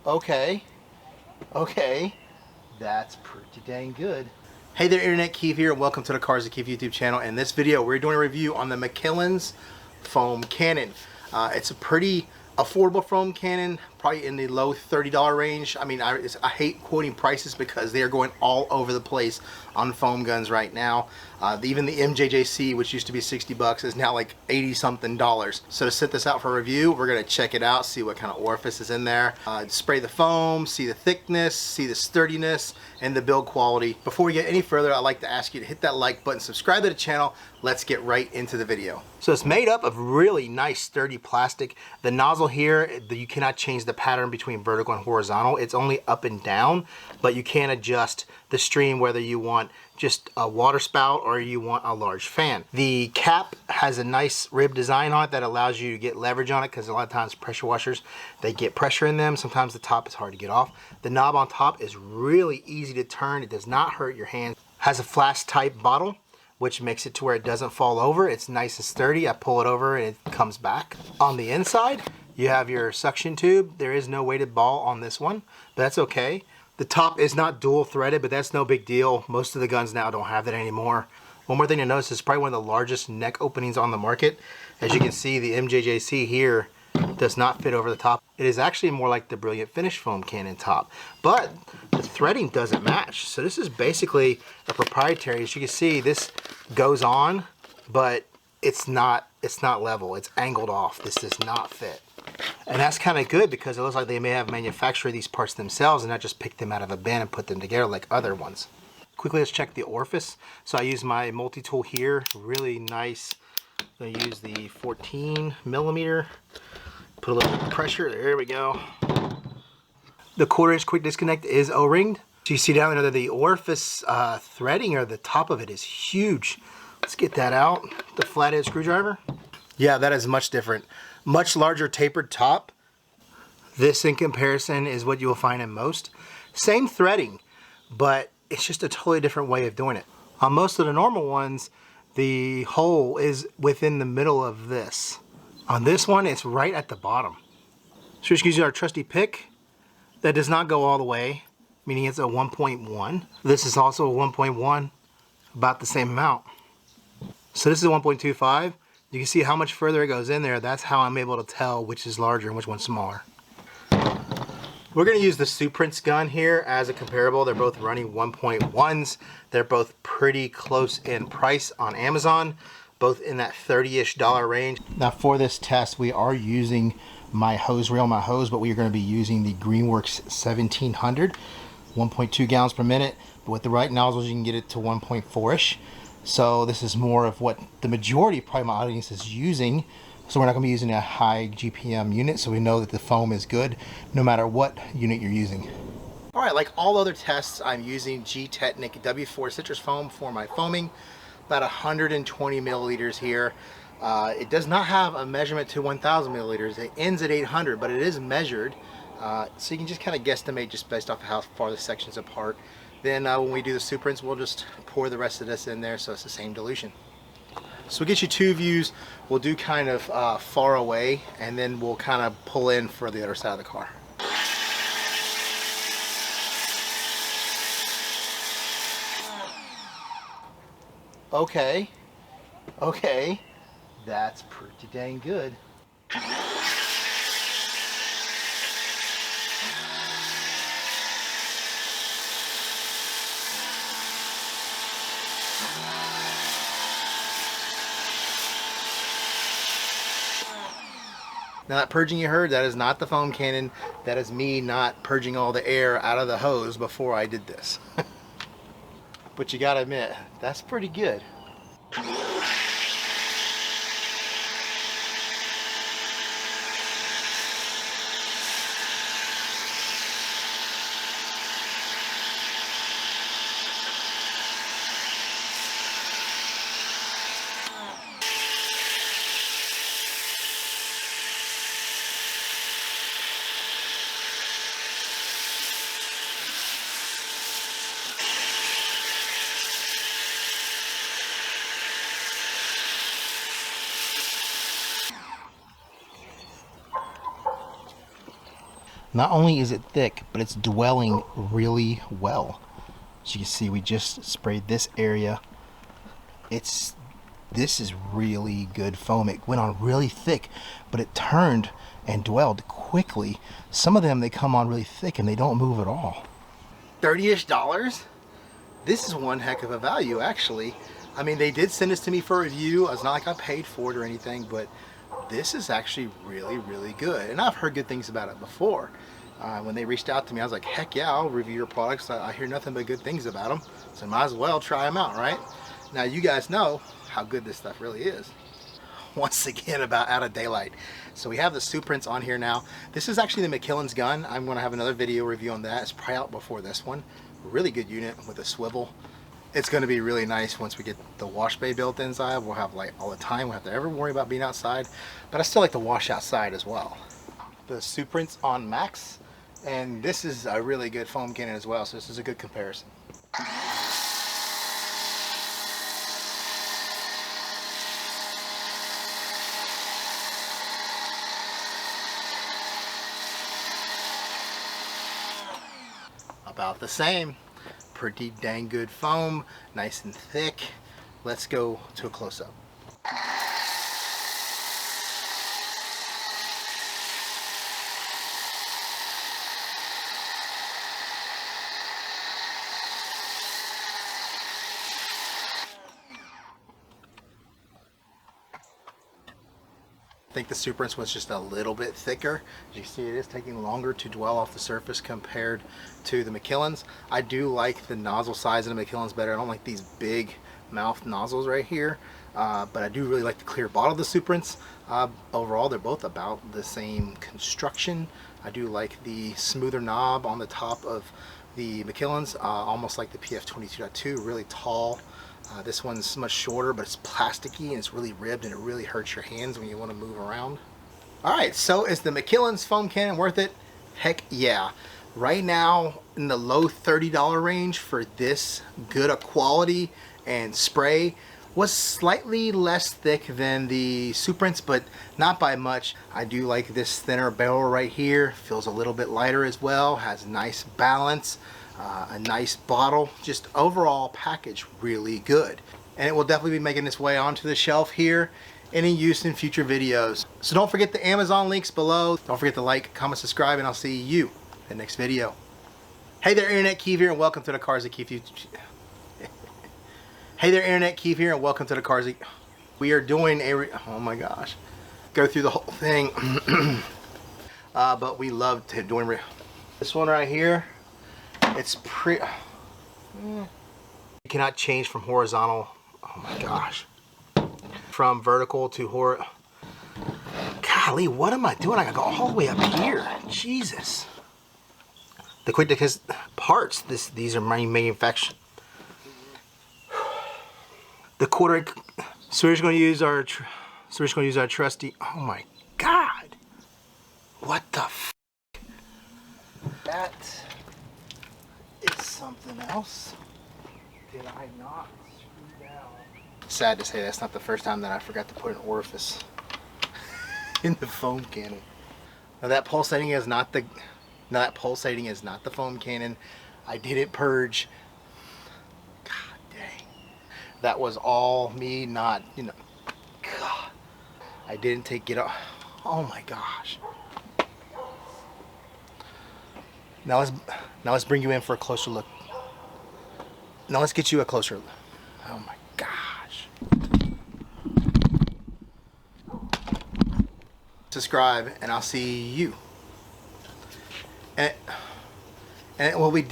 Okay, okay, that's pretty dang good. Hey there, Internet Keith here, and welcome to the Cars of Keith YouTube channel. In this video, we're doing a review on the McKillans Foam Cannon. It's a pretty affordable foam cannon, probably in the low $30 range. I mean, I hate quoting prices because they are going all over the place on foam guns right now. Even the MJJC, which used to be 60 bucks, is now like 80 something dollars. So to set this out for review, we're gonna check it out, see what kind of orifice is in there, spray the foam, see the thickness, see the sturdiness, and the build quality. Before we get any further, I'd like to ask you to hit that like button, subscribe to the channel. Let's get right into the video. So it's made up of really nice sturdy plastic. The nozzle here, you cannot change the pattern between vertical and horizontal. It's only up and down, but you can adjust the stream whether you want just a water spout or you want a large fan. The cap has a nice rib design on it that allows you to get leverage on it, because a lot of times pressure washers, they get pressure in them. Sometimes the top is hard to get off. The knob on top is really easy to turn. It does not hurt your hand. Has a flash type bottle, which makes it to where it doesn't fall over. It's nice and sturdy. I pull it over and it comes back. On the inside, you have your suction tube. There is no weighted ball on this one, but that's okay. The top is not dual threaded, but that's no big deal. Most of the guns now don't have that anymore. One more thing to notice, is probably one of the largest neck openings on the market. As you can see, the MJJC here does not fit over the top. It is actually more like the Brilliant Finish foam cannon top, but the threading doesn't match. So this is basically a proprietary. As you can see, this goes on, but it's not level. It's angled off. This does not fit. And that's kind of good, because it looks like they may have manufactured these parts themselves and not just pick them out of a bin and put them together like other ones. Quickly, let's check the orifice. So I use my multi-tool here, really nice. I'm gonna use the 14 millimeter. Put a little bit of pressure, there we go. The 1/4" quick disconnect is O-ringed. So you see down there the orifice threading, or the top of it, is huge. Let's get that out. The flathead screwdriver. Yeah, that is much different. Much larger tapered top. This in comparison is what you will find in most. Same threading, but it's just a totally different way of doing it. On most of the normal ones, the hole is within the middle of this. On this one, it's right at the bottom. So we're just using our trusty pick. That does not go all the way, meaning it's a 1.1. This is also a 1.1, about the same amount. So this is a 1.25. You can see how much further it goes in there. That's how I'm able to tell which is larger and which one's smaller. We're going to use the Suprints gun here as a comparable. They're both running 1.1s. They're both pretty close in price on Amazon, both in that $30-ish range. Now for this test, we are using my hose reel, but we are going to be using the Greenworks 1700, 1.2 gallons per minute. But with the right nozzles, you can get it to 1.4-ish. So this is more of what the majority of probably my audience is using. So we're not going to be using a high GPM unit, so we know that the foam is good no matter what unit you're using. All right, like all other tests, I'm using Gtechniq W4 citrus foam for my foaming. About 120 milliliters here. It does not have a measurement to 1,000 milliliters. It ends at 800, but it is measured. So you can just kind of guesstimate just based off of how far the section's apart. Then when we do the Suprints, we'll just pour the rest of this in there so it's the same dilution. So we'll get you two views. We'll do kind of far away, and then we'll kind of pull in for the other side of the car. Okay, okay, that's pretty dang good. Now that purging you heard, that is not the foam cannon. That is me not purging all the air out of the hose before I did this. But you gotta admit, that's pretty good. Not only is it thick, but it's dwelling really well. As you can see, we just sprayed this area. This is really good foam. It went on really thick, but it turned and dwelled quickly. Some of them, they come on really thick and they don't move at all. $30-ish. This is one heck of a value, actually. I mean, they did send this to me for review. It's not like I paid for it or anything, but this is actually really, really good. And I've heard good things about it before. When they reached out to me, I was like, heck yeah, I'll review your products. I hear nothing but good things about them, so might as well try them out, right? Now, you guys know how good this stuff really is. Once again, about out of daylight. So we have the Suprints on here now. This is actually the McKillans gun. I'm going to have another video review on that. It's probably out before this one. Really good unit with a swivel. It's going to be really nice once we get the wash bay built inside. We'll have light all the time. We don't have to ever worry about being outside. But I still like to wash outside as well. The Suprints on Max. And this is a really good foam cannon as well. So this is a good comparison. About the same. Pretty dang good foam, nice and thick. Let's go to a close-up. I think the Suprints was just a little bit thicker. As you see, it is taking longer to dwell off the surface compared to the McKillans. I do like the nozzle size of the McKillans better. I don't like these big mouth nozzles right here, but I do really like the clear bottle of the Suprints. Overall, they're both about the same construction. I do like the smoother knob on the top of the McKillans, almost like the PF22.2, really tall. This one's much shorter, but it's plasticky and it's really ribbed and it really hurts your hands when you want to move around. Alright, so is the McKillans foam cannon worth it? Heck yeah. Right now, in the low $30 range for this good a quality and spray, was slightly less thick than the Suprints, but not by much. I do like this thinner barrel right here. Feels a little bit lighter as well, has nice balance. A nice bottle, just overall package really good, and it will definitely be making its way onto the shelf here and in use in future videos. So don't forget the Amazon links below. Don't forget to like, comment, subscribe, and I'll see you in the next video. Hey there, Internet Keith here, and welcome to the Cars That Keith YouTube. Hey there, Internet Keith here, and welcome to the Cars That... We are doing a oh my gosh, go through the whole thing. But we love doing this one right here. It's pretty. You cannot change from horizontal. Oh my gosh. From vertical to horizontal. Golly, what am I doing? I gotta go all the way up here. Jesus. The Gtechniq parts. These are manufactured. The quarter. So we're just gonna use our. Trusty. Oh my God. What the f? That. It's something else. Did I not screw down? Sad to say, that's not the first time that I forgot to put an orifice in the foam cannon. Now that pulsating is not the foam cannon. I didn't purge. God dang. That was all me not, you know. God. I didn't take it off. Oh my gosh. Now let's bring you in for a closer look. Now let's get you a closer look. Oh my gosh. Subscribe and I'll see you. And it will be